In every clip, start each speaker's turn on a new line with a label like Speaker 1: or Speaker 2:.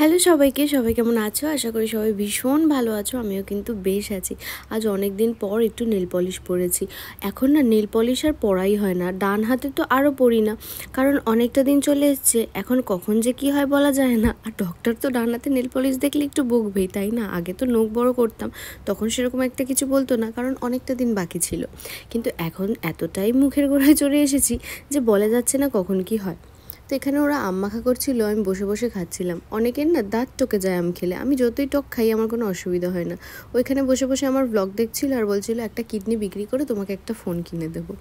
Speaker 1: Hello সবাইকে, সবাই কেমন আছো? আশা করি সবাই ভীষণ ভালো আছো। আমিও কিন্তু বেশ আছি। আজ অনেক দিন পর একটু নেল পলিশ পরেছি। এখন না নেল পলিশ আর পরাই হয় না, ডান হাতে তো আরও পরি না, কারণ অনেকটা দিন চলে এসছে। এখন কখন যে কি হয় বলা যায় না। আর ডক্টর তো ডান হাতে নেল পলিশ দেখলে একটু বকবেই, তাই না? আগে তো নখ বড় করতাম, তখন সেরকম একটা কিছু বলতো না, কারণ অনেকটা দিন বাকি ছিল। কিন্তু এখন এতটাই মুখের গোড়ায় চলে এসেছি যে বলা যাচ্ছে না কখন কি হয়। তো এখানে ওরা আম মাখা করছিল, আমি বসে বসে খাচ্ছিলাম। অনেকের না দাঁত টকে যায় আম খেলে, আমি যতই টক খাই আমার কোনো অসুবিধা হয় না। ওইখানে বসে বসে আমার ব্লগ দেখছিল আর বলছিল একটা কিডনি বিক্রি করে তোমাকে একটা ফোন কিনে দেবো।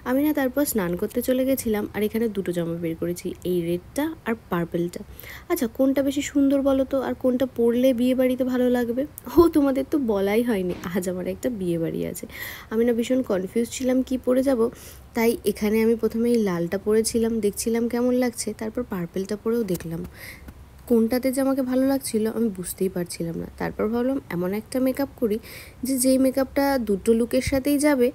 Speaker 1: আমি না তারপর স্নান করতে চলে গেছিলাম, আর এখানে দুটো জামা বের করেছি, এই রেডটা আর পার্পেলটা। আচ্ছা, কোনটা বেশি সুন্দর বলো তো? আর কোনটা পরলে বিয়ে বাড়িতে ভালো লাগবে? ও, তোমাদের তো বলাই হয়নি, আজ আমার একটা বিয়ে বাড়ি আছে। আমি না ভীষণ কনফিউজ ছিলাম কি পরে যাব। তাই এখানে আমি প্রথমে এই লালটা পরেছিলাম, দেখছিলাম কেমন লাগছে, তারপর পার্পেলটা পরেও দেখলাম কোনটাতে যে আমাকে ভালো লাগছিল আমি বুঝতেই পারছিলাম না। তারপর ভাবলাম এমন একটা মেকআপ করি যেই মেকআপটা দুটো লুকের সাথেই যাবে,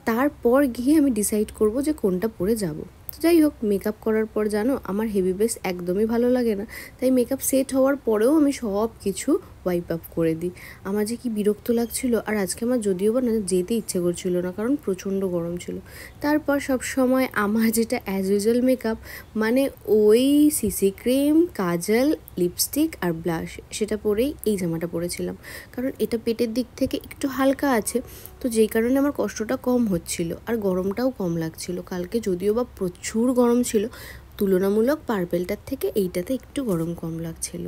Speaker 1: তারপর গিয়ে আমি ডিসাইড করব যে কোনটা পরে যাব। তো যাই হোক, মেকআপ করার পর জানো আমার হেভি বেস একদমই ভালো লাগে না, তাই মেকআপ সেট হওয়ার পরেও আমি সব কিছু ওয়াইপ আপ করে দিই। আমার যে কি বিরক্ত লাগছিল। আর আজকে আমার যদিও বা না যেতে ইচ্ছে করছিল না, কারণ প্রচণ্ড গরম ছিল। তারপর সব সময় আমার যেটা অ্যাজ ইউজুয়াল মেকআপ, মানে ওই সিসি ক্রিম, কাজল, লিপস্টিক আর ব্লাশ, সেটা পরেই এই জামাটা পরেছিলাম, কারণ এটা পেটের দিক থেকে একটু হালকা আছে, তো যেই কারণে আমার কষ্টটা কম হচ্ছিল আর গরমটাও কম লাগছিল। কালকে যদিও বা প্রচুর গরম ছিল, তুলনামূলক পার্পেলটার থেকে এইটাতে একটু গরম কম লাগছিল।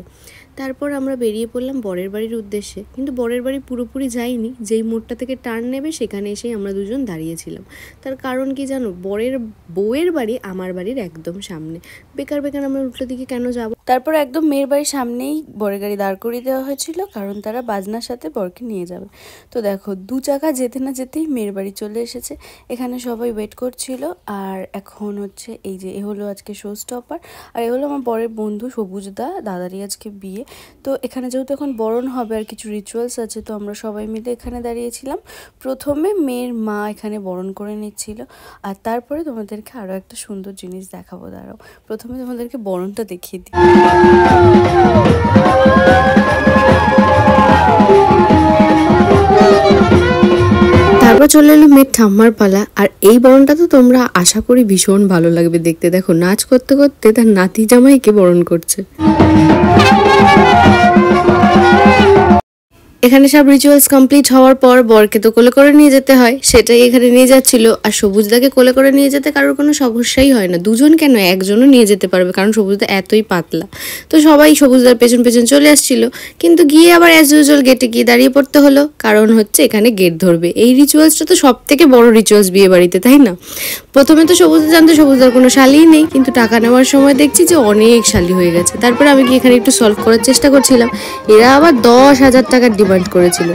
Speaker 1: তারপর আমরা বেরিয়ে পড়লাম বরের বাড়ির উদ্দেশ্যে, কিন্তু বরের বাড়ি পুরোপুরি যাইনি। যেই মোড়টা থেকে টার্ন নেবে সেখানে এসেই আমরা দুজন দাঁড়িয়েছিলাম। তার কারণ কি জানো? বউয়ের বাড়ি আমার বাড়ির একদম সামনে। বেকার বেকার আমরা উল্টো দিকে কেন যাব? তারপর একদম মেয়ের বাড়ির সামনেই বরের গাড়ি দাঁড় করিয়ে দেওয়া হয়েছিল, কারণ তারা বাজনার সাথে বরকে নিয়ে যাবে। তো দেখো, দু চাকা যেতে না যেতেই মেয়ের বাড়ি চলে এসেছে। এখানে সবাই ওয়েট করছিল। আর এখন হচ্ছে এই যে এ হলো আজকে শো স্টপার, আর এ হলো আমার বরের বন্ধু সবুজদা, দাদারই আজকে বিয়ে। তো এখানে যেহেতু এখন বরণ হবে আর কিছু রিচুয়ালস আছে, তো আমরা সবাই মিলে এখানে দাঁড়িয়েছিলাম। প্রথমে মেয়ের মা এখানে বরণ করে নিচ্ছিল, আর তারপরে তোমাদেরকে আরও একটা সুন্দর জিনিস দেখাবো। দাঁড়াও, প্রথমে তোমাদেরকে বরণটা দেখিয়ে দিই। তারপর চলে এলো মেয়ের ঠাম্মার পালা, আর এই বরণটা তো তোমরা আশা করি ভীষণ ভালো লাগবে দেখতে। দেখো, নাচ করতে করতে তার নাতি জামাইকে বরণ করছে। এখানে সব রিচুয়ালস কমপ্লিট হওয়ার পর বরকে তো কোলে করে নিয়ে যেতে হয়, সেটাই এখানে নিয়ে যাচ্ছিল। আর সবুজদাকে কোলে করে নিয়ে যেতে কারোর কোনো সমস্যাই হয় না, দুজন কেন একজনও নিয়ে যেতে পারবে, কারণ সবুজদা এতই পাতলা। তো সবাই সবুজদার পেছন পেছন চলে আসছিল, কিন্তু গিয়ে আবার অ্যাজ ইউজুয়াল গেটে গিয়ে দাঁড়িয়ে পড়তে হলো, কারণ হচ্ছে এখানে গেট ধরবে। এই রিচুয়ালসটা তো সব থেকে বড় রিচুয়ালস বিয়ে বাড়িতে, তাই না? প্রথমে তো সবুজদা জানতো সবুজদার কোনো শালিই নেই, কিন্তু টাকা নেওয়ার সময় দেখছি যে অনেক শালি হয়ে গেছে। তারপরে আমি কি এখানে একটু সলভ করার চেষ্টা করছিলাম, এরা আবার 10,000 টাকার ডিমান্ড করেছিল।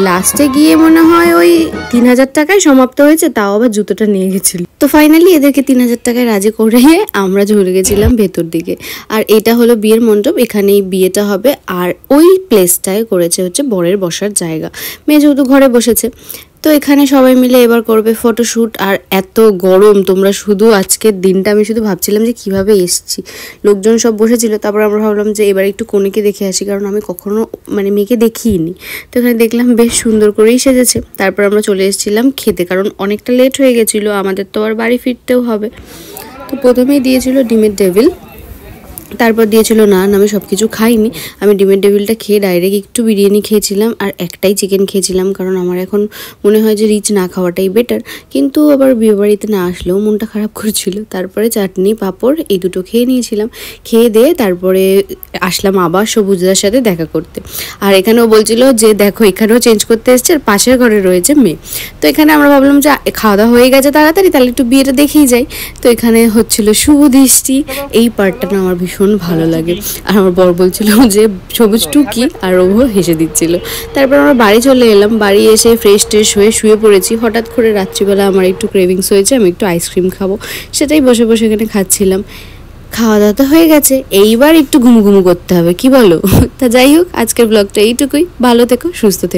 Speaker 1: লাস্টে গিয়ে মনে হয় ওই 3,000 টাকায় সমাপ্ত হয়েছে, তাও আবার জুতোটা নিয়ে গেছিল। তো ফাইনালি এদেরকে 3,000 টাকায় রাজি করে আমরা চলে গেছিলাম ভেতর দিকে। আর এটা হলো বিয়ের মণ্ডপ, এখানেই বিয়েটা হবে। আর ওই প্লেসটায় করেছে হচ্ছে বরের বসার জায়গা। মেয়ে যেহেতু ঘরে বসেছে, তো এখানে সবাই মিলে এবার করবে ফটোশ্যুট। আর এত গরম, তোমরা শুধু আজকের দিনটা আমি শুধু ভাবছিলাম যে কিভাবে এসছি। লোকজন সব বসেছিল, তারপর আমরা ভাবলাম যে এবার একটু কনেকে দেখে আসি, কারণ আমি কখনো মানে মেয়েকে দেখিইনি। তো এখানে দেখলাম বেশ সুন্দর করেই সেজেছে। তারপর আমরা চলে এসেছিলাম খেতে, কারণ অনেকটা লেট হয়ে গেছিলো, আমাদের তো আর বাড়ি ফিরতেও হবে। তো প্রথমেই দিয়েছিল ডিমের ডেভিল, তারপর দিয়েছিল নান। আমি সব কিছু খাইনি, আমি ডিমের ডেভিলটা খেয়ে ডাইরেক্ট একটু বিরিয়ানি খেয়েছিলাম আর একটাই চিকেন খেয়েছিলাম, কারণ আমার এখন মনে হয় যে রিচ না খাওয়াটাই বেটার। কিন্তু আবার বিয়েবাড়িতে না আসলেও মনটা খারাপ করছিল। তারপরে চাটনি, পাঁপড় এই দুটো খেয়ে নিয়েছিলাম। খেয়ে দিয়ে তারপরে আসলাম আবার সবুজদার সাথে দেখা করতে। আর এখানেও বলছিল যে দেখো এখানেও চেঞ্জ করতে এসছে, আর পাশের ঘরে রয়েছে মেয়ে। তো এখানে আমরা ভাবলাম যে খাওয়া দাওয়া হয়ে গেছে তাড়াতাড়ি, তাহলে একটু বিয়েটা দেখেই যাই। তো এখানে হচ্ছিল শুভ দৃষ্টি, এই পার্টটা না আমার ভীষণ ভালো লাগে। আর আমার বর বলছিল যে সবুজ টুকি, আর ও হেসে দিচ্ছিল। তারপর আমরা বাড়ি চলে এলাম, বাড়ি এসে ফ্রেশ ট্রেশ হয়ে শুয়ে পড়েছি। হঠাৎ করে রাত্রিবেলা আমার একটু ক্রেভিংস হয়েছে, আমি একটু আইসক্রিম খাবো, সেটাই বসে বসে এখানে খাচ্ছিলাম। খাওয়া দাওয়া তো হয়ে গেছে, এইবার একটু ঘুমু ঘুমু করতে হবে, কি বলো? তা যাই হোক, আজকের ব্লগটা এইটুকুই। ভালো থেকো, সুস্থ থেকো।